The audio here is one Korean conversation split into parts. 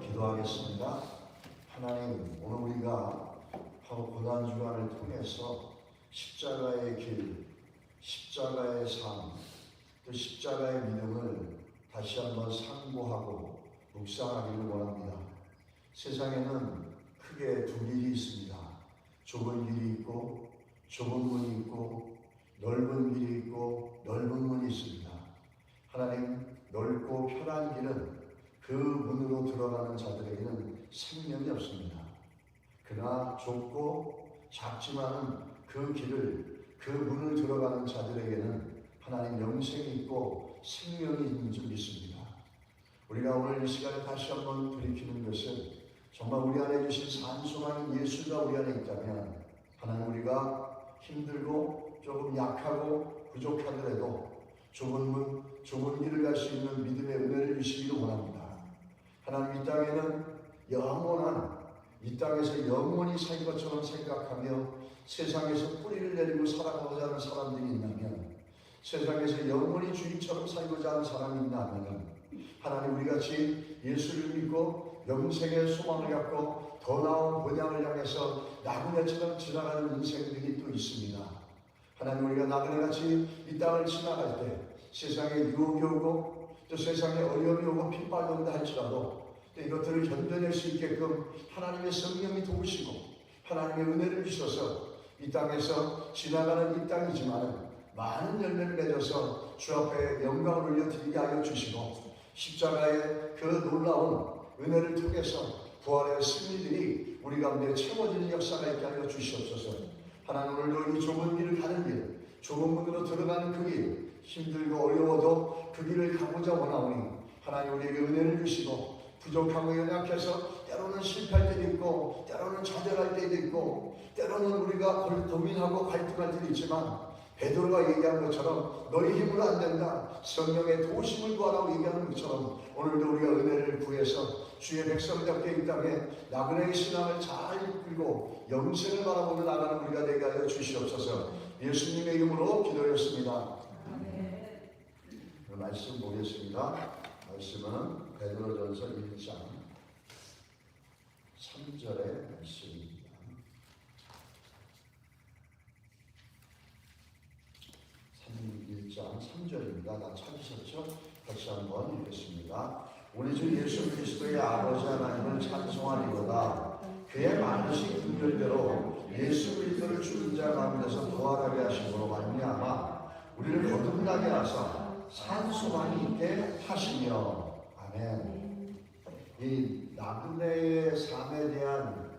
기도하겠습니다. 하나님, 오늘 우리가 바로 고난주간을 통해서 십자가의 길, 십자가의 삶, 또 십자가의 믿음을 다시 한번 상고하고 묵상하기를 원합니다. 세상에는 크게 두 길이 있습니다. 좁은 길이 있고 좁은 문이 있고 넓은 길이 있고 넓은 문이 있습니다. 하나님, 넓고 편한 길은 그 문으로 들어가는 자들에게는 생명이 없습니다. 그러나 좁고 작지만은 그 길을, 그 문을 들어가는 자들에게는 하나님 영생이 있고 생명이 있는 줄 믿습니다. 우리가 오늘 이 시간에 다시 한번 돌이키는 것은 정말 우리 안에 주신 산소망인 예수가 우리 안에 있다면 하나님, 우리가 힘들고 조금 약하고 부족하더라도 좁은 문, 좁은 길을 갈 수 있는 믿음의 은혜를 주시기를 원합니다. 하나님, 이 땅에는 영원한, 이 땅에서 영원히 살 것처럼 생각하며 세상에서 뿌리를 내리고 살아가고자 하는 사람들이 있다면, 세상에서 영원히 주인처럼 살고자 하는 사람이 있다면, 하나님, 우리같이 예수를 믿고 영생의 소망을 갖고 더 나은 본향을 향해서 나그네처럼 지나가는 인생들이 또 있습니다. 하나님, 우리가 나그네같이 이 땅을 지나갈 때 세상에 유혹이 오고 또 세상에 어려움이 오고 핍박이 온다 할지라도 또 이것들을 견뎌낼 수 있게끔 하나님의 성령이 도우시고 하나님의 은혜를 주셔서 이 땅에서 지나가는 이 땅이지만 많은 열매를 맺어서 주 앞에 영광을 올려드리게 하여 주시고 십자가의 그 놀라운 은혜를 통해서 부활의 승리들이 우리 가운데 채워지는 역사가 있게 하여 주시옵소서. 하나님, 오늘도 이 좁은 길을 가는 길, 좁은 문으로 들어가는 그 길, 힘들고 어려워도 그 길을 가고자 원하오니 하나님 우리에게 은혜를 주시고, 부족하고 연약해서 때로는 실패할 때도 있고 때로는 좌절할 때도 있고 때로는 우리가 고민하고 갈등할 때도 있지만, 베드로가 얘기한 것처럼 너희 힘으로 안 된다, 성령의 도심을 구하라고 얘기하는 것처럼 오늘도 우리가 은혜를 구해서 주의 백성답게 이 땅에 나그네의 신앙을 잘 이끌고 영생을 바라보며 나가는 우리가 되게 하여 주시옵소서. 예수님의 이름으로 기도했습니다. 말씀 보겠습니다. 말씀은 베드로전서 1장 3절의 말씀입니다. 1장 3절입니다. 다 찾으셨죠? 다시 한번 읽겠습니다. 우리 주 예수 그리스도의 아버지 하나님을 찬송하리로다. 그의 많으신 분별대로 예수 그리스도를 죽은 자 가운데서 부활하게 하심으로 말미암아 우리를 거듭나게 하사 산 소망이 있게 하시며. 아멘. 이 나그네의 삶에 대한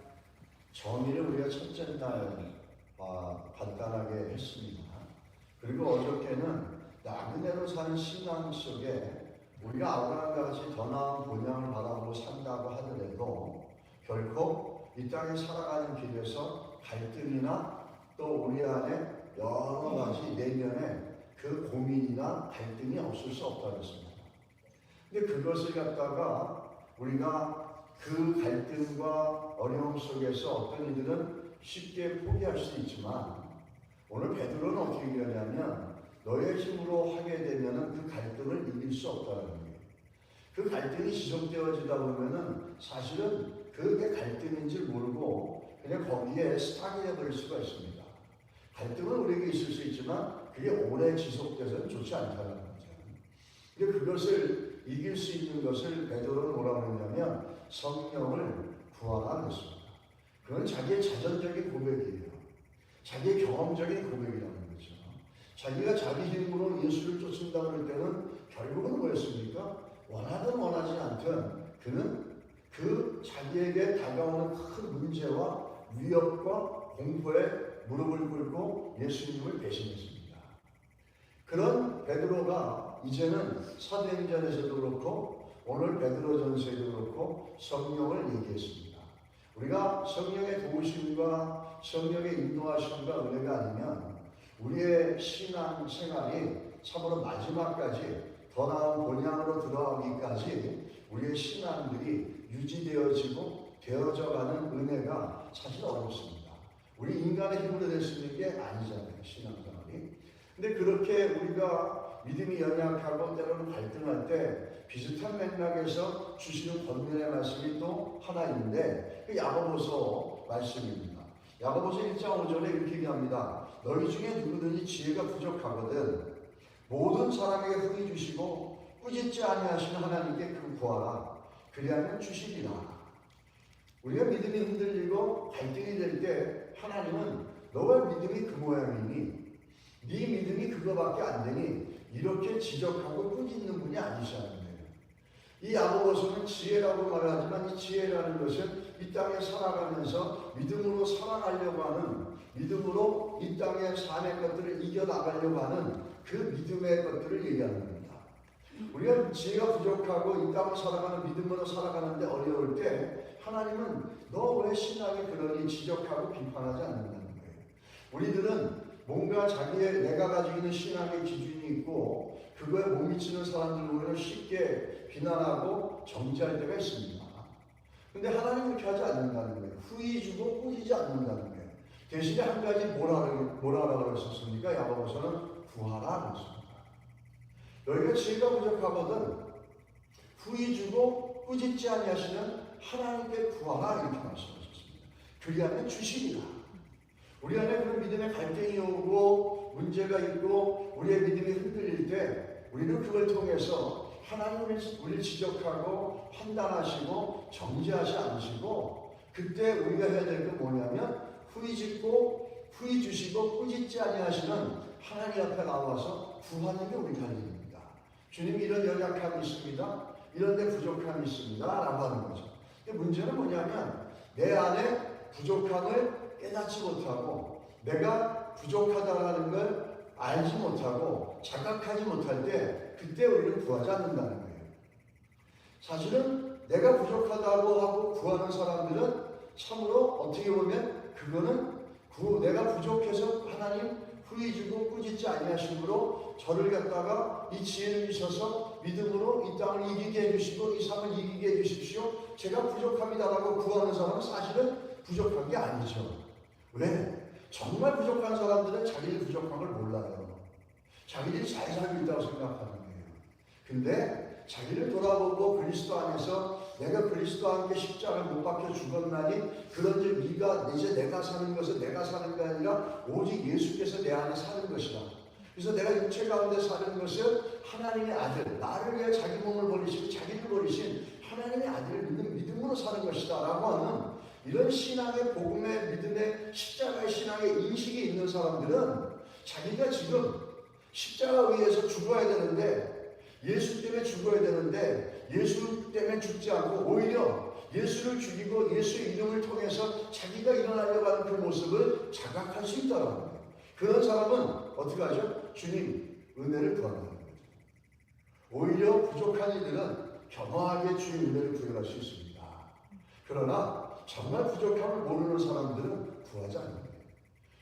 정의를 우리가 첫째 날 간단하게 했습니다. 그리고 어저께는 나그네로 사는 신앙 속에 우리가 아브라함과 같이 더 나은 본향을 바라보고 산다고 하더라도 결코 이 땅에 살아가는 길에서 갈등이나 또 우리 안에 여러 가지 내면에 그 고민이나 갈등이 없을 수 없다고 했습니다. 근데 그것을 갖다가 우리가 그 갈등과 어려움 속에서 어떤 이들은 쉽게 포기할 수 있지만, 오늘 베드로는 어떻게 얘기하냐면 너의 힘으로 하게 되면 그 갈등을 이길 수 없다는 거예요. 그 갈등이 지속되어지다 보면은 사실은 그게 갈등인지 모르고 그냥 거기에 스탁이 되어버릴 수가 있습니다. 갈등은 우리에게 있을 수 있지만 그게 오래 지속돼서는 좋지 않다는 거죠. 근데 그것을 이길 수 있는 것을 베드로는 뭐라고 했냐면 성령을 구하라 그랬습니다. 그건 자기의 자전적인 고백이에요. 자기의 경험적인 고백이라는 거죠. 자기가 자기 힘으로 예수를 쫓는다 그럴 때는 결국은 뭐였습니까? 원하든 원하지 않든 그는 그 자기에게 다가오는 큰 문제와 위협과 공포에 무릎을 꿇고 예수님을 배신했습니다. 그런 베드로가 이제는 사도행전에서도 그렇고 오늘 베드로전서에도 그렇고 성령을 얘기했습니다. 우리가 성령의 도우심과 성령의 인도하심과 은혜가 아니면 우리의 신앙 생활이 참으로 마지막까지 더 나은 본향으로 들어가기까지 우리의 신앙들이 유지되어지고 되어져가는 은혜가 사실 어렵습니다. 우리 인간의 힘으로 될 수 있는 게 아니잖아요, 신앙생활이. 근데 그렇게 우리가 믿음이 연약하고 때로는 갈등할 때 비슷한 맥락에서 주시는 권면의 말씀이 또 하나 있는데 그 야고보서 말씀입니다. 야고보서 1장 5절에 이렇게 얘기합니다. 너희 중에 누구든지 지혜가 부족하거든 모든 사람에게 후히 주시고 꾸짖지 아니하시는 하나님께 그 구하라. 그리하면 주시리라. 우리가 믿음이 흔들리고 갈등이 될 때 하나님은 너의 믿음이 그 모양이니 네 믿음이 그거밖에 안 되니 이렇게 지적하고 꾸짖는 분이 아니시라는 거예요. 이 야고보서는 지혜라고 말하지만 이 지혜라는 것은 이 땅에 살아가면서 믿음으로 살아가려고 하는, 믿음으로 이 땅의 삶의 것들을 이겨나가려고 하는 그 믿음의 것들을 얘기하는 겁니다. 우리가 지혜가 부족하고 이 땅을 살아가는 믿음으로 살아가는데 어려울 때 하나님은 너 왜 신앙이 그러니 지적하고 비판하지 않는다는 거예요. 우리들은 뭔가 자기의 내가 가지고 있는 신앙의 기준이 있고 그거에 못 미치는 사람들 보면 쉽게 비난하고 정지할 때가 있습니다. 근데 하나님은 그렇게 하지 않는다는 거예요. 후히 주고 꾸짖지 않는다는 거예요. 대신에 한 가지 뭐라고 그랬었습니까? 야고보서는 구하라 그랬습니다. 너희가 지혜가 부족하거든 후히 주고 꾸짖지 아니하시는 하나님께 구하라 이렇게 말씀하셨습니다. 그리하면 주시리라. 우리 안에 그런 믿음의 갈등이 오고 문제가 있고 우리의 믿음이 흔들릴 때 우리는 그걸 통해서 하나님을 우리를 지적하고 판단하시고 정죄하지 않으시고 그때 우리가 해야 될 건 뭐냐면 후히 주시고 꾸짖지 아니하시는 하나님 앞에 나와서 구하는 게 우리 할 일입니다. 주님 이런 연약함이 있습니다. 이런 데 부족함이 있습니다 라고 하는 거죠. 근데 문제는 뭐냐면 내 안에 부족함을 깨닫지 못하고 내가 부족하다는 걸 알지 못하고 자각하지 못할 때 그때 우리는 구하지 않는다는 거예요. 사실은 내가 부족하다고 하고 구하는 사람들은 참으로 어떻게 보면 그거는 내가 부족해서 하나님 후히 주고 꾸짖지 아니하심으로 저를 갖다가 이 지혜를 주셔서 믿음으로 이 땅을 이기게 해주시고 이 삶을 이기게 해주십시오. 제가 부족합니다라고 구하는 사람은 사실은 부족한 게 아니죠. 왜? 정말 부족한 사람들은 자기들 부족한 걸 몰라요. 자기들이 잘 살고 있다고 생각하는 거예요. 근데 자기를 돌아보고 그리스도 안에서 내가 그리스도와 함께 십자가를 못 박혀 죽었나니 그런즉 이제 내가 사는 것은 내가 사는 게 아니라 오직 예수께서 내 안에 사는 것이다. 그래서 내가 육체 가운데 사는 것은 하나님의 아들, 나를 위해 자기 몸을 버리시고 자기를 버리신 하나님의 아들을 믿는 믿음으로 사는 것이다 라고 하는 이런 신앙의 복음의 믿음의 십자가의 신앙의 인식이 있는 사람들은 자기가 지금 십자가 위에서 죽어야 되는데 예수 때문에 죽어야 되는데 예수 때문에 죽지 않고 오히려 예수를 죽이고 예수의 이름을 통해서 자기가 일어나려고 하는 그 모습을 자각할 수 있다는 거예요. 그런 사람은 어떻게 하죠? 주님 은혜를 구하는 거예요. 오히려 부족한 이들은 겸허하게 주의 은혜를 구할 수 있습니다. 그러나 정말 부족함을 모르는 사람들은 구하지 않는 거예요.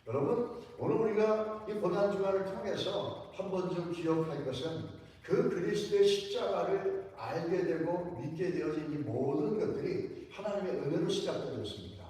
여러분 오늘 우리가 이 고난주간을 통해서 한 번 좀 기억할 것은 그 그리스도의 십자가를 알게 되고 믿게 되어진 이 모든 것들이 하나님의 은혜로 시작되었습니다.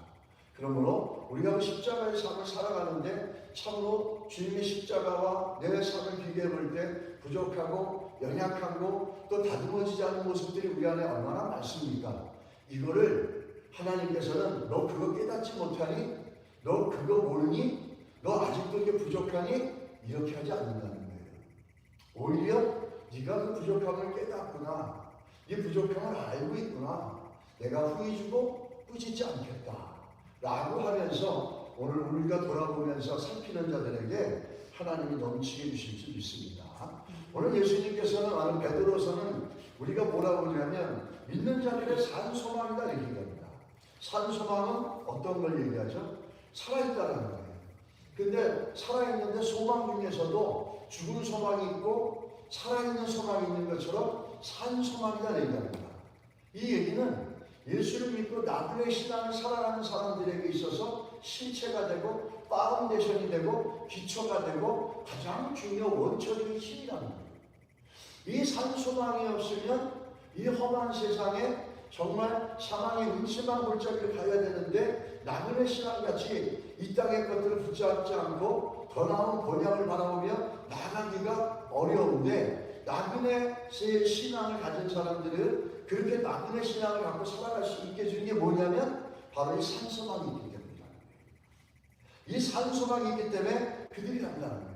그러므로 우리가 십자가의 삶을 살아가는데 참으로 주님의 십자가와 내 삶을 비교해 볼 때 부족하고 연약하고 또 다듬어지지 않은 모습들이 우리 안에 얼마나 많습니까? 이거를 하나님께서는 너 그거 깨닫지 못하니? 너 그거 모르니? 너 아직도 이게 부족하니? 이렇게 하지 않는다는 거예요. 오히려 네가 그 부족함을 깨닫구나. 네 부족함을 알고 있구나. 내가 후히 주고 꾸짖지 않겠다. 라고 하면서 오늘 우리가 돌아보면서 살피는 자들에게 하나님이 넘치게 주실 줄 믿습니다. 오늘 예수님께서는 아는 베드로서는 우리가 뭐라고 하냐면 믿는 자들의 산소망이다 얘기합니다. 산소망은 어떤 걸 얘기하죠? 살아있다는 거예요. 근데 살아있는데 소망 중에서도 죽은 소망이 있고 살아있는 소망이 있는 것처럼 산소망이다 얘기합니다. 이 얘기는 예수를 믿고 나그네 신앙을 살아가는 사람들에게 있어서 실체가 되고 파운데이션이 되고 기초가 되고 가장 중요한 원초적인 힘이라는 거예요. 이 산소망이 없으면 이 험한 세상에 정말 사망의 음침한 골짜기를 가야 되는데 나그네 신앙같이 이 땅의 것들을 붙잡지 않고 더 나은 본향을 바라보며 나가기가 어려운데 나그네의 신앙을 가진 사람들은 그렇게 나그네 신앙을 갖고 살아갈 수 있게 해주는 게 뭐냐면 바로 이 산소망이 있기 때문이다. 이 산소망이 있기 때문에 그들이 간다는 거예요.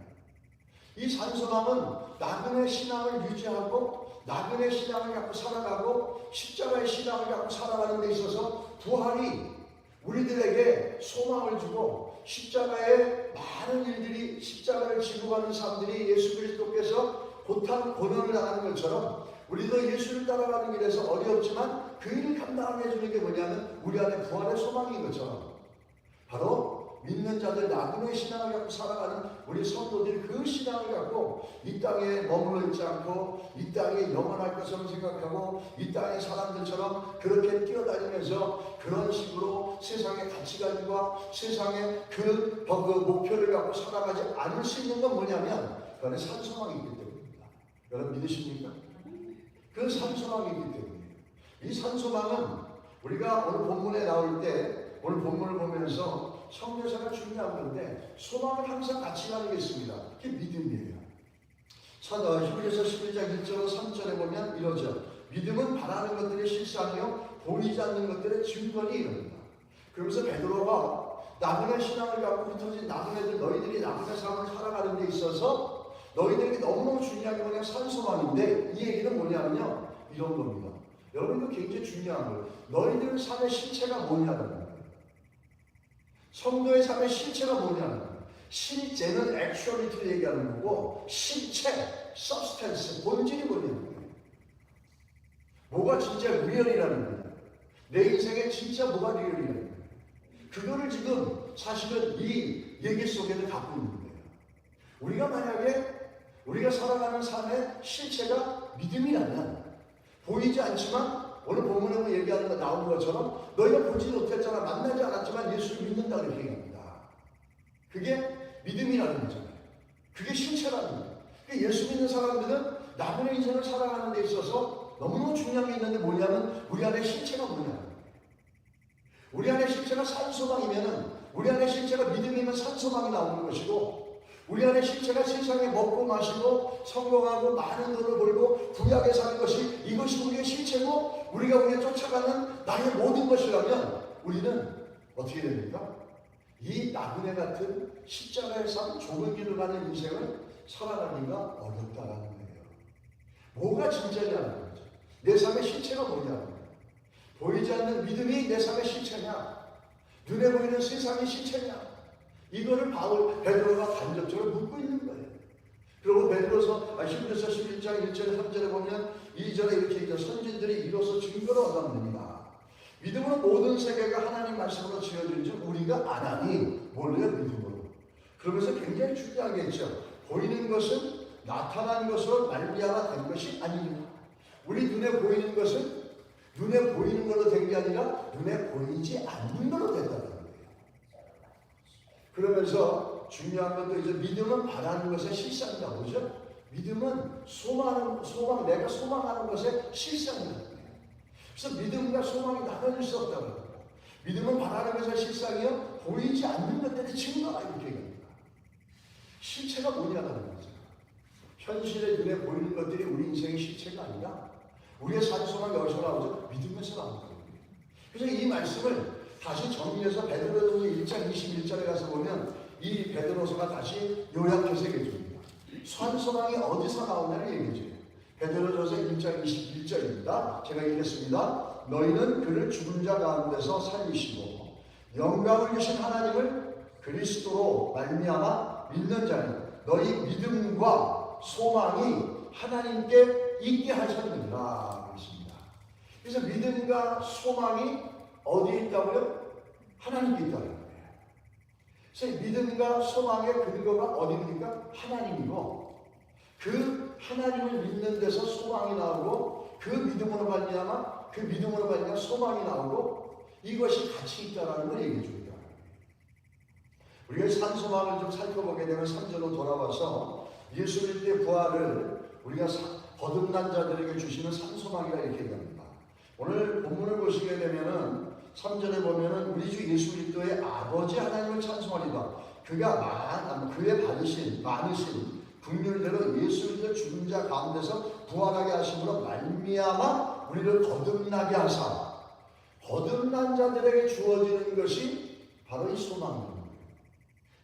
이 산소망은 나그네 신앙을 유지하고 나그네 신앙을 갖고 살아가고 십자가의 신앙을 갖고 살아가는 데 있어서 부활이 우리들에게 소망을 주고 십자가의 많은 일들이 십자가를 지고 가는 사람들이 예수 그리스도께서 고난을 당하는 것처럼 우리도 예수를 따라가는 길에서 어렵지만 그 일을 감당하게 해주는 게 뭐냐면 우리 안에 부활의 소망인 것처럼 바로 믿는 자들 나그네 신앙을 갖고 살아가는 우리 성도들이 그 신앙을 갖고 이 땅에 머물러 있지 않고 이 땅에 영원할 것처럼 생각하고 이 땅의 사람들처럼 그렇게 뛰어다니면서 그런 식으로 세상의 가치관과 세상의 그 목표를 갖고 살아가지 않을 수 있는 건 뭐냐면 그건 산소망이 있기 때문입니다. 여러분 믿으십니까? 그 산소망이 있기 때문이에요. 이 산소망은 우리가 오늘 본문에 나올 때 오늘 본문을 보면서 성교사가 중요한 건데 소망을 항상 같이 가는 게 있습니다. 그게 믿음이에요. 히브리서 11장 1절로 3절에 보면 이러죠. 믿음은 바라는 것들의 실상이요 보이지 않는 것들의 증거니 이럽니다. 그러면서 베드로가 나그네 신앙을 갖고 흩어진 나그네들 너희들이 나그네 삶을 살아가는 데 있어서 너희들에게 너무너무 중요한 게 뭐냐면 산소망인데 이 얘기는 뭐냐면요 이런 겁니다. 여러분 이거 굉장히 중요한 거예요. 너희들 삶의 실체가 뭐냐는 거예요. 성도의 삶의 실체가 뭐냐는 거예요. 실제는 액츄얼리티를 얘기하는 거고 실체, substance, 본질이 뭐냐는 거예요. 뭐가 진짜 리얼이라는 거야. 내 인생에 진짜 뭐가 리얼이라는 거야. 그거를 지금 사실은 이 얘기 속에는 갖고 있는 거예요. 우리가 만약에 우리가 살아가는 삶의 실체가 믿음이라면 보이지 않지만 오늘 본문에 얘기하는 거 나온 것처럼 너희가 보지 못했잖아, 만나지 않았지만 예수를 믿는다 이렇게 얘기합니다. 그게 믿음이라는 거잖아요. 그게 실체라는 거예요. 예수 믿는 사람들은 나만의 인생을 살아가는 데 있어서 너무너무 중요한 게 있는데 뭐냐면 우리 안에 실체가 뭐냐는 거예요. 우리 안에 실체가 산소망이면은 우리 안에 실체가 믿음이면 산소망이 나오는 것이고 우리 안에 실체가 세상에 먹고 마시고 성공하고 많은 돈을 벌고 부유하게 사는 것이 이것이 우리의 실체고 우리가 우리가 쫓아가는 나의 모든 것이라면 우리는 어떻게 됩니까? 이 나그네 같은 십자가의 삶 좁은 길을 가는 인생을 살아가기가 어렵다라는 거예요. 뭐가 진짜냐는 거죠. 내 삶의 실체가 뭐냐는 거예요. 보이지 않는 믿음이 내 삶의 실체냐, 눈에 보이는 세상의 실체냐, 이거를 베드로가 간접적으로 묻고 있는 거예요. 그리고 베드로서 히브리서 11장 1절에 3절에 보면 2절에 이렇게 얘기해요. 선진들이 이로써 증거를 얻었느니라. 믿음으로 모든 세계가 하나님 말씀으로 지어진 줄 우리가 아나니 뭘로요? 믿음으로. 그러면서 굉장히 중요하게 했죠. 보이는 것은 나타난 것으로 말미암아 된 것이 아니니라. 우리 눈에 보이는 것은 눈에 보이는 걸로 된 게 아니라 눈에 보이지 않는 걸로 됐다는 거예요. 그러면서 중요한 것도 이제 믿음은 바라는 것의 실상이다. 그죠? 믿음은 소망, 내가 소망하는 것의 실상이다. 그래서 믿음과 소망이 나눠질 수 없다고 합니다. 믿음은 바라는 것의 실상이요, 보이지 않는 것들의 증거가 이렇게 얘기합니다. 실체가 뭐냐는 거죠. 현실의 눈에 보이는 것들이 우리 인생의 실체가 아니라 우리의 산소망이 여기서 나오죠. 믿음에서 나오는 거예요. 그래서 이 말씀을 다시 정리해서 베드로서 1장 21절에 가서 보면 이 베드로서가 다시 요약해서 얘기해 줍니다. 산소망이 어디서 나오냐를 얘기해 줘요. 베드로전서 1장 21절입니다. 제가 읽겠습니다. 너희는 그를 죽은 자 가운데서 살리시고 영광을 주신 하나님을 그리스도로 말미암아 믿는 자는 너희 믿음과 소망이 하나님께 있게 하셨느니라 그랬습니다. 그래서 믿음과 소망이 어디에 있다고요? 하나님께 있다는 거예요. 그래서 믿음과 소망의 근거가 어디입니까? 하나님이고 그 하나님을 믿는 데서 소망이 나오고 그 믿음으로 말미암아 소망이 나오고 이것이 같이 있다는 걸 얘기해 줍니다. 우리가 산소망을 좀 살펴보게 되면 3절로 돌아와서 예수 그리스도의 부활을 우리가 거듭난 자들에게 주시는 산소망이라 이렇게 얘기합니다. 오늘 본문을 보시게 되면은 3절에 보면은 우리 주 예수 그리스도의 아버지 하나님을 찬송하리다. 그가 그의 많으신 긍휼대로 예수 그리스도 죽은 자 가운데서 부활하게 하심으로 말미암아 우리를 거듭나게 하사 거듭난 자들에게 주어지는 것이 바로 이 소망입니다.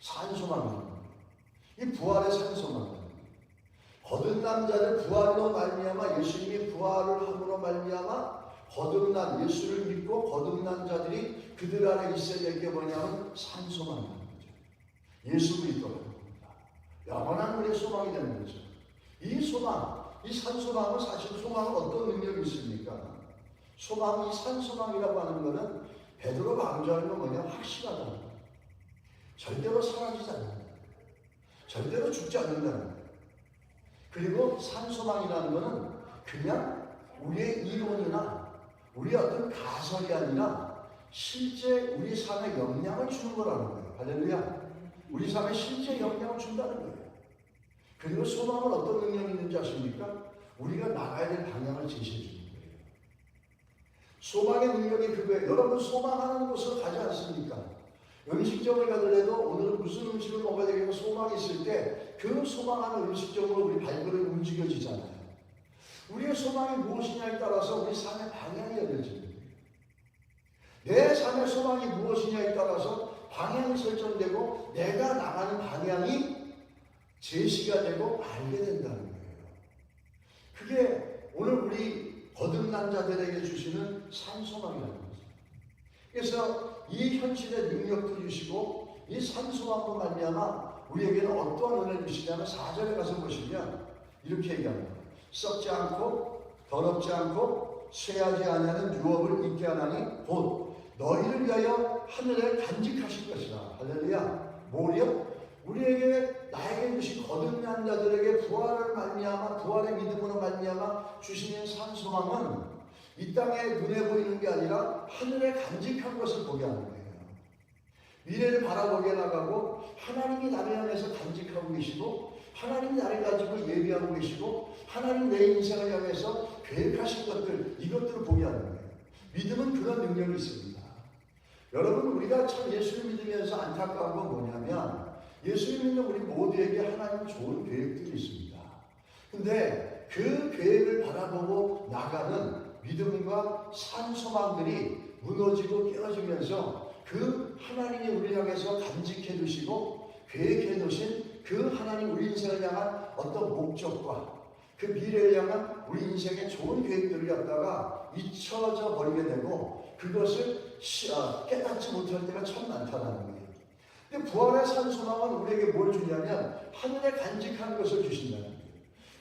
산소망입니다. 이 부활의 산소망입니다. 거듭난 자들 부활로 말미암아 예수님이 부활을 함으로 말미암아 거듭난 예수를 믿고 거듭난 자들이 그들 안에 있어야 될 게 뭐냐면 산소망이라는 거죠. 예수 그리스도라는 겁니다. 영원한 우리의 소망이 되는 거죠. 이 소망, 이 산소망은 사실 소망은 어떤 능력이 있습니까? 소망, 이 산소망이라고 하는 것은 베드로가 강조하는 건 뭐냐? 확실하다는 거예요. 절대로 사라지지 않는다는 거예요. 절대로 죽지 않는다는 거예요. 그리고 산소망이라는 것은 그냥 우리의 이론이나 우리의 어떤 가설이 아니라 실제 우리 삶에 영향을 주는 거라는 거예요. 할렐루야. 우리 삶에 실제 영향을 준다는 거예요. 그리고 소망은 어떤 능력이 있는지 아십니까? 우리가 나가야 될 방향을 제시해 주는 거예요. 소망의 능력이 그거예요. 여러분 소망하는 곳으로 가지 않습니까? 음식점을 가더라도 오늘은 무슨 음식을 먹어야 되겠다 소망이 있을 때 그 소망하는 음식점으로 우리 발걸음이 움직여지잖아요. 우리의 소망이 무엇이냐에 따라서 우리 삶의 방향이 열려지는 거예요. 내 삶의 소망이 무엇이냐에 따라서 방향이 설정되고 내가 나가는 방향이 제시가 되고 알게 된다는 거예요. 그게 오늘 우리 거듭난 자들에게 주시는 산소망이라는 거죠. 그래서 이 현실의 능력도 주시고 이 산소망으로 말미암아 우리에게는 어떠한 은혜를 주시냐면 4절에 가서 보시면 이렇게 얘기합니다. 썩지 않고 더럽지 않고 쇠하지 아니하는 유업을 있게 하나니 곧 너희를 위하여 하늘에 간직하실 것이라. 할렐루야. 뭐요? 우리에게 나에게 주신 거듭난 자들에게 부활을 말미암아 부활의 믿음으로 말미암아 주시는 산 소망은 이 땅에 눈에 보이는 게 아니라 하늘에 간직한 것을 보게 하는 거예요. 미래를 바라보게 나가고 하나님이 나를 향해서 간직하고 계시고 하나님이 나를 가지고 예비하고 계시고 하나님 내 인생을 향해서 계획하신 것들, 이것들을 보게 하는 거예요. 믿음은 그런 능력이 있습니다. 여러분, 우리가 참 예수를 믿으면서 안타까운 건 뭐냐면 예수를 믿는 우리 모두에게 하나님 좋은 계획들이 있습니다. 근데 그 계획을 바라보고 나가는 믿음과 산 소망들이 무너지고 깨어지면서 그 하나님이 우리를 향해서 간직해 두시고 계획해 두신 그 하나님 우리 인생을 향한 어떤 목적과 그 미래를 향한 우리 인생의 좋은 계획들을 갖다가 잊혀져 버리게 되고 그것을 깨닫지 못할 때가 참 많다는 거예요. 근데 부활의 산 소망은 우리에게 뭘 주냐면 하늘에 간직한 것을 주신다는 거예요.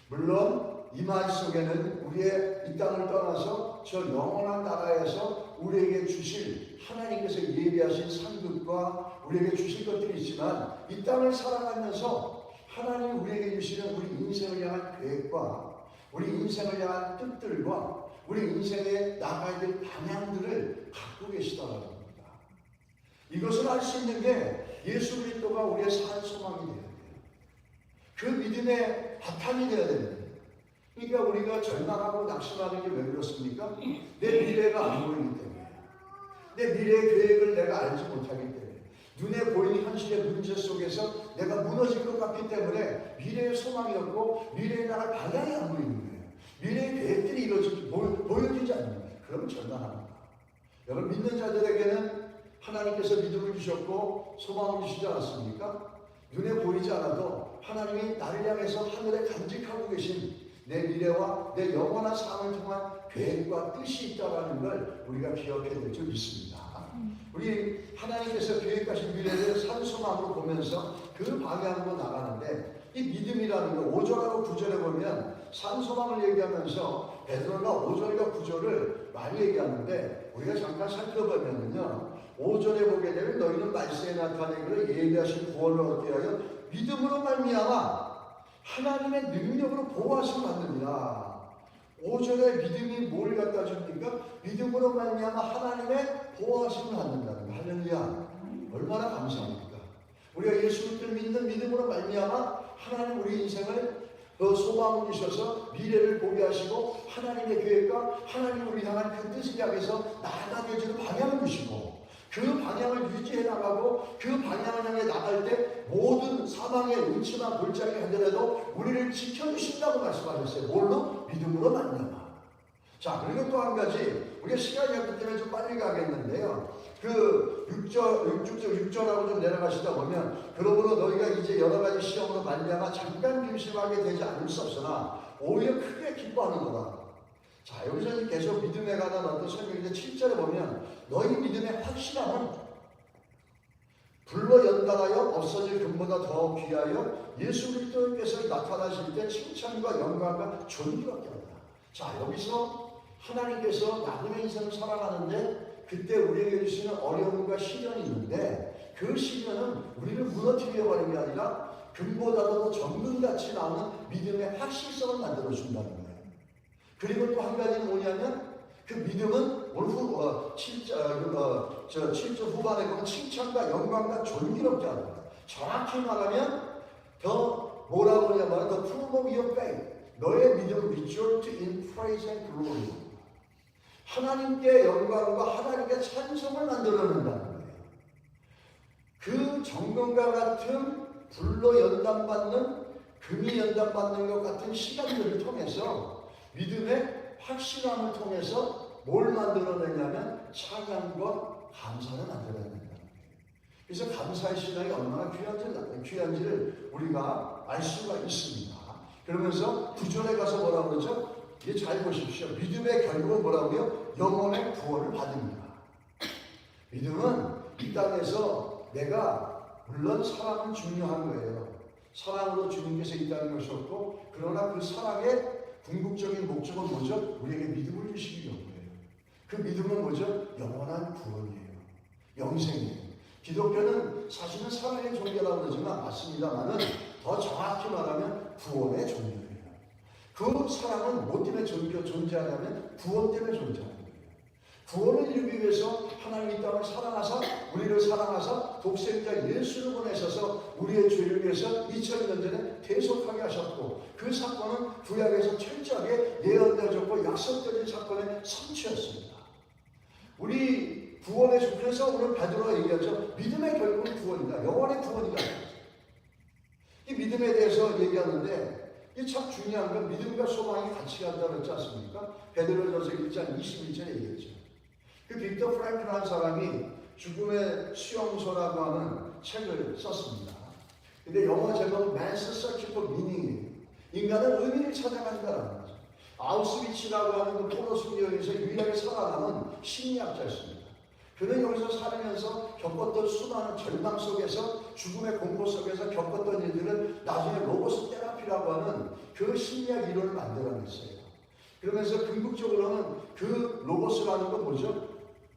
물론 이 말 속에는 우리의 이 땅을 떠나서 저 영원한 나라에서 우리에게 주실 하나님께서 예비하신 상급과 우리에게 주실 것들이 있지만 이 땅을 살아가면서 하나님이 우리에게 주시는 우리 인생을 향한 계획과 우리 인생을 향한 뜻들과 우리 인생에 나가야 될 방향들을 갖고 계시다는 겁니다. 이것을 알 수 있는 게 예수 그리스도가 우리의 산 소망이 되어야 돼요. 그 믿음의 바탕이 되어야 됩니다. 그러니까 우리가 절망하고 낙심하는 게 왜 그렇습니까? 내 미래가 안 보이기 때문에, 내 미래의 계획을 내가 알지 못하기 때문에, 눈에 보이는 현실의 문제 속에서 내가 무너질 것 같기 때문에 미래의 소망이 없고 미래의 나갈 방향이 안 보이는 거예요. 미래의 계획들이 보여지지 않는 거예요. 그러면 절망합니다. 여러분, 믿는 자들에게는 하나님께서 믿음을 주셨고 소망을 주시지 않았습니까? 눈에 보이지 않아도 하나님이 나를 향해서 하늘에 간직하고 계신 내 미래와 내 영원한 삶을 통한 계획과 뜻이 있다는 걸 우리가 기억해야 될 줄 믿습니다. 우리 하나님께서 계획하신 미래를 산소망으로 보면서 그 방향으로 나가는데 이 믿음이라는 거 5절하고 9절에 보면 산소망을 얘기하면서 베드로가 5절과 9절을 많이 얘기하는데 우리가 잠깐 살펴보면요 5절에 보게 되면 너희는 말세에 나타내기를 예비하신 구원을 얻게 하여 믿음으로 말미암아 하나님의 능력으로 보호하심을 받느니라. 5절에 믿음이 뭘 갖다 줍니까? 믿음으로 말미암아 하나님의 보호하심을 받는다는 거. 할렐루야. 얼마나 감사합니까? 우리가 예수를 믿는 믿음으로 말미암아 하나님 우리 인생을 소망을 주셔서 미래를 보게 하시고 하나님의 계획과 하나님 우리 향한 그 뜻을 향해서 나아가게 해주는 방향을 주시고 그 방향을 유지해 나가고 그 방향을 향해 나갈 때 모든 사방의 음침한 골짜기 하더라도 우리를 지켜주신다고 말씀하셨어요. 뭘로? 믿음으로 말미암아. 자, 그리고 또 한 가지 우리가 시간이 없기 때문에 좀 빨리 가겠는데요. 그 6절하고 좀 내려가시다 보면 그러므로 너희가 이제 여러 가지 시험으로 말미암아 잠깐 근심하게 되지 않을 수 없으나 오히려 크게 기뻐하는 거다. 자, 여기서 계속 믿음에 관한 어떤 설명인데 7절에 보면 너희 믿음의 확실함은 불로 연단하여 없어질 금보다 더 귀하여 예수 그리스도께서 나타나실 때 칭찬과 영광과 존귀받게 한다. 자, 여기서 하나님께서 나그네 인생을 살아가는데 그때 우리에게 주시는 어려움과 시련이 있는데 그 시련은 우리를 무너뜨리려고 하는 게 아니라 금보다도 더 정금같이 나오는 믿음의 확실성을 만들어준다는 거예요. 그리고 또 한 가지는 뭐냐면 그 믿음은 오늘 7절 후반에 보면 칭찬과 영광과 존귀롭게 합니다. 정확히 말하면 더 뭐라고 하냐면 the proof of your faith. 너의 믿음을 result in praise and glory. 하나님께 영광과 하나님께 찬송을 만들어낸다는 거예요. 그 정금과 같은 불로 연단받는 금이 연단받는 것 같은 시간들을 통해서 믿음의 확실함을 통해서 뭘 만들어내냐면 찬양과 감사를 만들어낸다는 거예요. 그래서 감사의 신앙이 얼마나 귀한지를 우리가 알 수가 있습니다. 그러면서 9절에 가서 뭐라고 그러죠? 이게 잘 보십시오. 믿음의 결국은 뭐라고요? 영혼의 구원을 받습니다. 믿음은 이 땅에서 내가 물론 사랑은 중요한 거예요. 사랑으로 주님께서 이 땅에 오셨고 그러나 그 사랑에 궁극적인 목적은 뭐죠? 우리에게 믿음을 주시기 위함이에요. 그 믿음은 뭐죠? 영원한 구원이에요. 영생이에요. 기독교는 사실은 사랑의 종교라고 그러지만 맞습니다만은 더 정확히 말하면 구원의 종교예요. 그 사랑은 뭐 때문에 존재하냐면 구원 때문에 존재하는 거예요. 구원을 이루기 위해서 하나님 이 땅을 사랑하사 우리를 사랑하사 독생자 예수를 보내셔서 우리의 죄를 위해서 2000년 전에 대속하게 하셨고, 그 사건은 구약에서 철저하게 예언되어졌고 약속되어진 사건의 성취였습니다. 우리 구원의 주, 그래서 오늘 베드로가 얘기하죠. 믿음의 결국은 구원이다. 영원의 구원이다. 이 믿음에 대해서 얘기하는데 이게 참 중요한 건 믿음과 소망이 같이 간다고 했지 않습니까? 베드로전서 1장 21절에 얘기했죠. 그 빅터 프랭클이라는 사람이 죽음의 수용소라고 하는 책을 썼습니다. 근데 영어 제목은 Man's Search for Meaning이에요. 인간은 의미를 찾아간다는 거죠. 아우스비츠라고 하는 그 포로 수용소에서 유일하게 살아남은 심리학자였습니다. 그는 여기서 살면서 겪었던 수많은 절망 속에서, 죽음의 공포 속에서 겪었던 일들을 나중에 로고스 테라피라고 하는 그 심리학 이론을 만들어냈어요. 그러면서 궁극적으로는 그 로고스라는 건 뭐죠?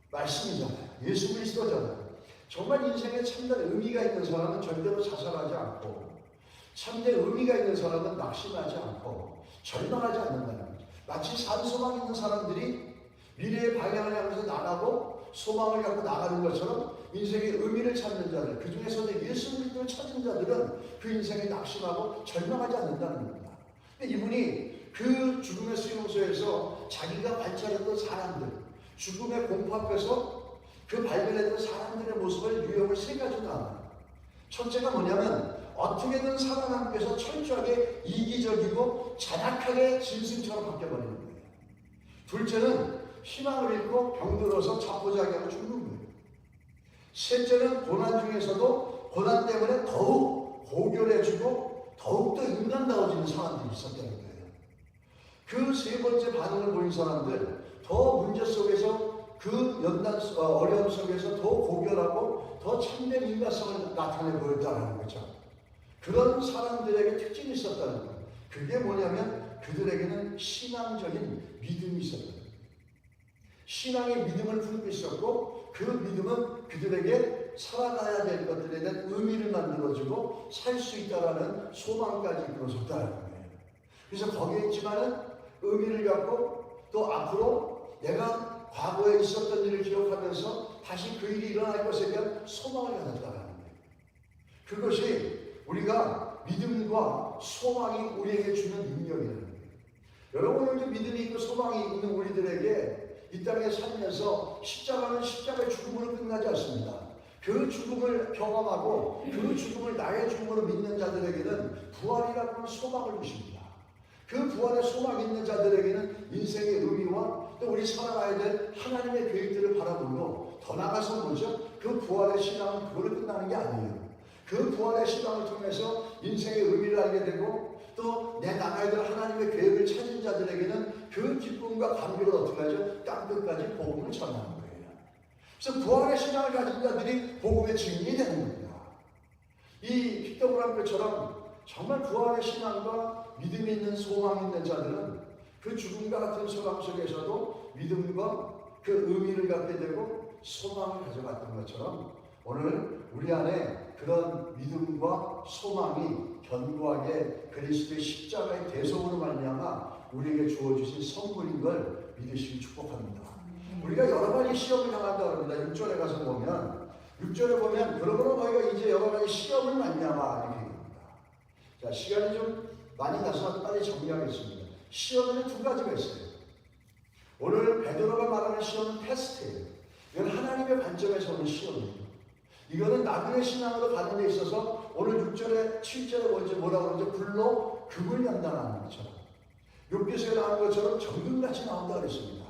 말씀이잖아요. 예수 그리스도잖아요. 정말 인생에 참된 의미가 있는 사람은 절대로 자살하지 않고, 참된 의미가 있는 사람은 낙심하지 않고 절망하지 않는다는 거죠. 마치 산소망 있는 사람들이 미래의 방향을 향해서 나가고 소망을 갖고 나가는 것처럼 인생의 의미를 찾는 자들, 그 중에서도 예수 그리스도를 찾은 자들은 그 인생에 낙심하고 절망하지 않는다는 겁니다. 근데 이분이 그 죽음의 수용소에서 자기가 관찰했던 사람들, 죽음의 공포 앞에서 그 발견했던 사람들의 모습을 유형을 세 가지로 나눠요. 첫째가 뭐냐면 어떻게든 살아남기 위해서 철저하게 이기적이고 잔악하게 짐승처럼 바뀌어버리는 거예요. 둘째는 희망을 잃고 병들어서 자포자기하고 죽는 거예요. 셋째는 고난 중에서도 고난 때문에 더욱 고결해지고 더욱더 인간다워지는 사람들이 있었다는 거예요. 그 세 번째 반응을 보인 사람들, 더 문제 속에서 그 어려움 속에서 더 고결하고 더 참된 인간성을 나타내 보였다는 거죠. 그런 사람들에게 특징이 있었다는 거예요. 그게 뭐냐면 그들에게는 신앙적인 믿음이 있었다는 거예요. 신앙의 믿음을 품고 있었고, 그 믿음은 그들에게 살아가야 될 것들에 대한 의미를 만들어주고 살 수 있다라는 소망까지 이끌어줬다는 거예요. 그래서 거기에 있지만은 의미를 갖고 또 앞으로 내가 과거에 있었던 일을 기억하면서 다시 그 일이 일어날 것에 대한 소망을 가졌다는 거예요. 그것이 우리가 믿음과 소망이 우리에게 주는 능력이라는 거예요. 여러분, 오늘 믿음이 있고 소망이 있는 우리들에게 이 땅에 살면서 십자가는 십자가의 죽음으로 끝나지 않습니다. 그 죽음을 경험하고 그 죽음을 나의 죽음으로 믿는 자들에게는 부활이라고 하는 소망을 주십니다. 그 부활의 소망이 있는 자들에게는 인생의 의미와 또 우리 살아가야 될 하나님의 계획들을 바라보고, 더 나아가서 뭐죠? 그 부활의 신앙은 그걸로 끝나는 게 아니에요. 그 부활의 신앙을 통해서 인생의 의미를 알게 되고 또 내 나가야 될 하나님의 계획을 찾은 자들에게는 그 기쁨과 감격을 어떻게 하죠? 땅끝까지 복음을 전하는 거예요. 그래서 부활의 신앙을 가진 자들이 복음의 증인이 되는 겁니다. 이 빅터 프랭클처럼 정말 부활의 신앙과 믿음이 있는 소망이 있는 자들은 그 죽음과 같은 소망 속에서도 믿음과 그 의미를 갖게 되고 소망을 가져갔던 것처럼 오늘 우리 안에 그런 믿음과 소망이 견고하게 그리스도의 십자가의 대속으로 말미암아 우리에게 주어주신 선물인 걸 믿으시기 축복합니다. 우리가 여러 가지 시험을 당한다고 합니다. 6절에 가서 보면, 6절에 보면 그러므로 너희가 이제 여러 가지 시험을 말미암아 이렇게 얘기합니다. 자, 시간이 좀 많이 나서 빨리 정리하겠습니다. 시험에는 두 가지가 있어요. 오늘 베드로가 말하는 시험은 테스트예요. 이건 하나님의 관점에서 오는 시험이에요. 이거는 나그네 신앙으로 가는 데 있어서 오늘 6절에 7절에 먼저 뭐라고 그러죠? 불로 금을 연단하는 것처럼, 욥기서에 나온 것처럼 정금같이 나온다 그랬습니다.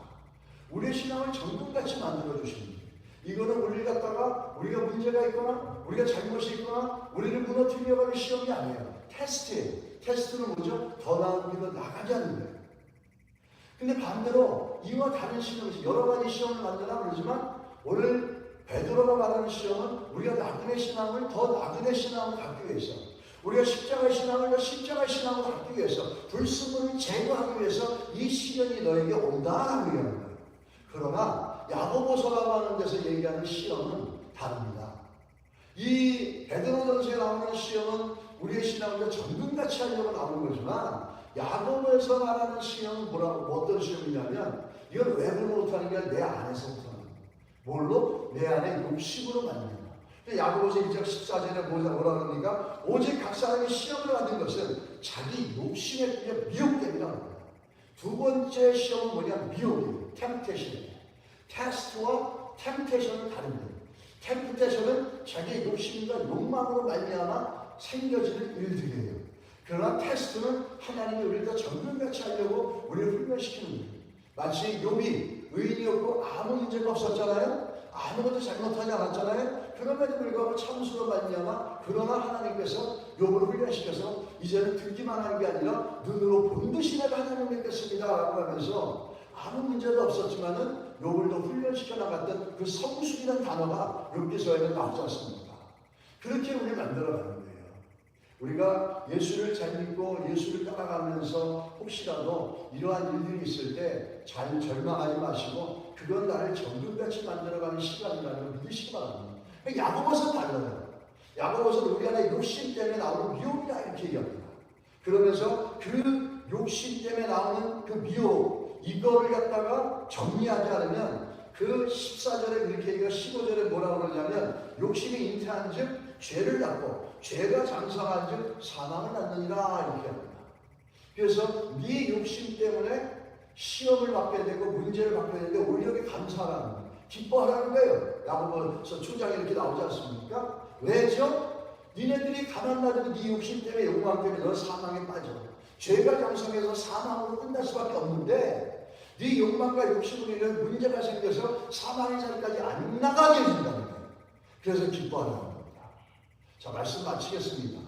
우리의 신앙을 정금같이 만들어 주십니다. 이거는 우리를 갖다가 우리가 문제가 있거나 우리가 잘못이 있거나 우리를 무너뜨리려고 하는 시험이 아니에요. 테스트예요. 테스트는 뭐죠? 더 나은 길로 나가지 않는 거예요. 근데 반대로 이와 다른 시험이 여러 가지 시험을 만드나 그러지만 오늘 베드로가 말하는 시험은 우리가 나그네 신앙을 더 나그네 신앙을 갖기 위해서, 우리가 십자가의 신앙을 갖기 위해서, 불순물을 제거하기 위해서 이 시련이 너에게 온다 그러는 거예요. 그러나 야고보서라고 하는 데서 얘기하는 시험은 다릅니다. 이 베드로전서에 나오는 시험은 우리의 신앙을 정금같이 하려고 나오는 거지만, 야고보에서 말하는 시험은 어떤 시험이냐면, 이건 외부로 못하는 게 아니라 내 안에서부터 하는 거예요. 뭘로? 내 안에 욕심으로 만드는 거예요. 야고보서 1장 14절에 뭐라 그러니까, 오직 각 사람이 시험을 받는 것은 자기 욕심에 끌려 미혹됨이라고 합니다. 두 번째 시험은 뭐냐? 미혹이에요. 템테이션이에요. 테스트와 템테이션은 다릅니다. 템테이션은 자기의 욕심과 욕망으로 말미암아 생겨지는 일들이에요. 그러나 테스트는 하나님이 우리를 더 정금같이 하려고 우리를 훈련시키는 거예요. 마치 욥이 의인이었고 아무 문제가 없었잖아요. 아무것도 잘못하지 않았잖아요. 그럼에도 불구하고 참수로 말미암아, 그러나 하나님께서 욥을 훈련시켜서 이제는 듣기만 하는 게 아니라 눈으로 본 듯이 내가 하나님을 믿겠습니다 라고 하면서 아무 문제도 없었지만은 욥을 더 훈련시켜 나갔던 그 성숙이라는 단어가 욥기서에는 나오지 않습니까? 그렇게 우리를 만들어가는 거예요. 우리가 예수를 잘 믿고 예수를 따라가면서 혹시라도 이러한 일들이 있을 때 잘 절망하지 마시고, 그건 나를 정금같이 만들어가는 시간이라는 걸 믿으시기 바랍니다. 야고보서는 달라요. 야고보서는 우리 안에 욕심 때문에 나오는 미혹이다 이렇게 얘기합니다. 그러면서 그 욕심 때문에 나오는 그 미혹, 이거를 갖다가 정리하지 않으면, 그 14절에 그렇게 얘기가 15절에 뭐라고 그러냐면, 욕심이 잉태한 즉 죄를 낳고 죄가 장성한 즉 사망을 낳느니라 이렇게 합니다. 그래서 네 욕심 때문에 시험을 받게 되고 문제를 받게 되는데 오히려 감사하라는 거예요. 기뻐하라는 거예요. 야고보서 초장에 이렇게 나오지 않습니까? 왜죠? 니네들이 가만 놔두고 네 욕심 때문에 욕망 때문에 너 사망에 빠져. 죄가 장성해서 사망으로 끝날 수밖에 없는데, 네 욕망과 욕심으로 인해 문제가 생겨서 사망의 자리까지 안 나가게 해준다는 거예요. 그래서 기뻐하라는 겁니다. 자, 말씀 마치겠습니다.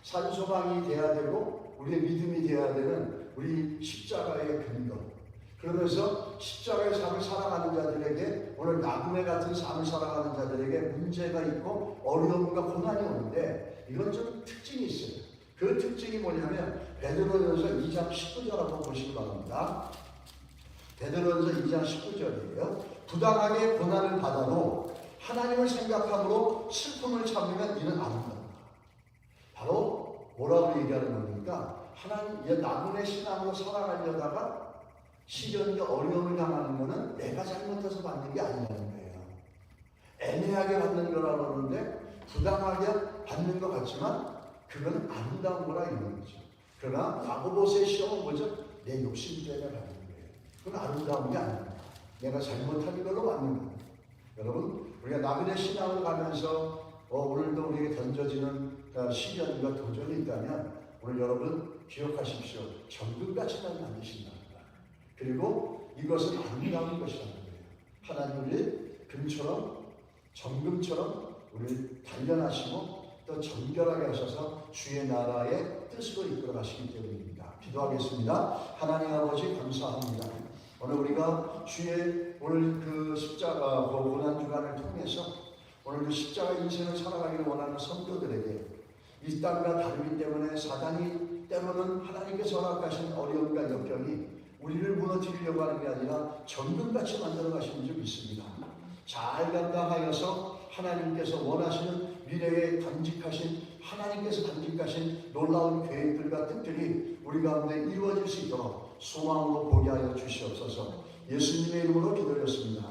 산소망이 돼야 되고 우리의 믿음이 돼야 되는 우리 십자가의 근거. 그러면서 십자가의 삶을 살아가는 자들에게, 오늘 나그네 같은 삶을 살아가는 자들에게 문제가 있고 어려움과 고난이 오는데, 이건 좀 특징이 있어요. 그 특징이 뭐냐면 베드로전서 2장 19절 한번 보시기 바랍니다. 베드로전서 2장 19절이에요. 부당하게 고난을 받아도 하나님을 생각함으로 슬픔을 참으면 이는 아름답다. 바로 뭐라고 얘기하는 겁니까? 하나님, 나그네 신앙으로 살아가려다가 시련과 어려움을 당하는 것은 내가 잘못해서 받는 게 아니라는 거예요. 애매하게 받는 거라고 그러는데, 부당하게 받는 것 같지만 그건 아름다운 거라 이런 거죠. 그러나 야고보서의 시험은 뭐죠? 내 욕심 때문에 받는 거예요. 그건 아름다운 게 아닙니다. 내가 잘못한 걸로 받는 거예요. 여러분, 우리가 나그네 신앙을 가면서 오늘도 우리에게 던져지는 시련과 도전이 있다면, 오늘 여러분 기억하십시오. 정금같이만 만드신답니다. 그리고 이것은 아름다운 것이라는 거예요. 하나님 우리 금처럼, 정금처럼 우리를 단련하시고 또 정결하게 하셔서 주의 나라의 뜻으로 이끌어 가시기 때문입니다. 기도하겠습니다. 하나님 아버지 감사합니다. 오늘 우리가 주의 오늘 그 십자가 고난 주간을 통해서 오늘 그 십자가 인생을 살아가기를 원하는 성도들에게 이 땅과 다르기 때문에 사단이 때로는 하나님께서 허락하신 어려움과 역경이 우리를 무너뜨리려고 하는 게 아니라 정금같이 만들어 가시는 줄 믿습니다. 잘 감당하여서 하나님께서 원하시는 미래에 하나님께서 간직하신 놀라운 계획들과 뜻들이 우리 가운데 이루어질 수 있도록 소망으로 보게 하여 주시옵소서. 예수님의 이름으로 기도드렸습니다.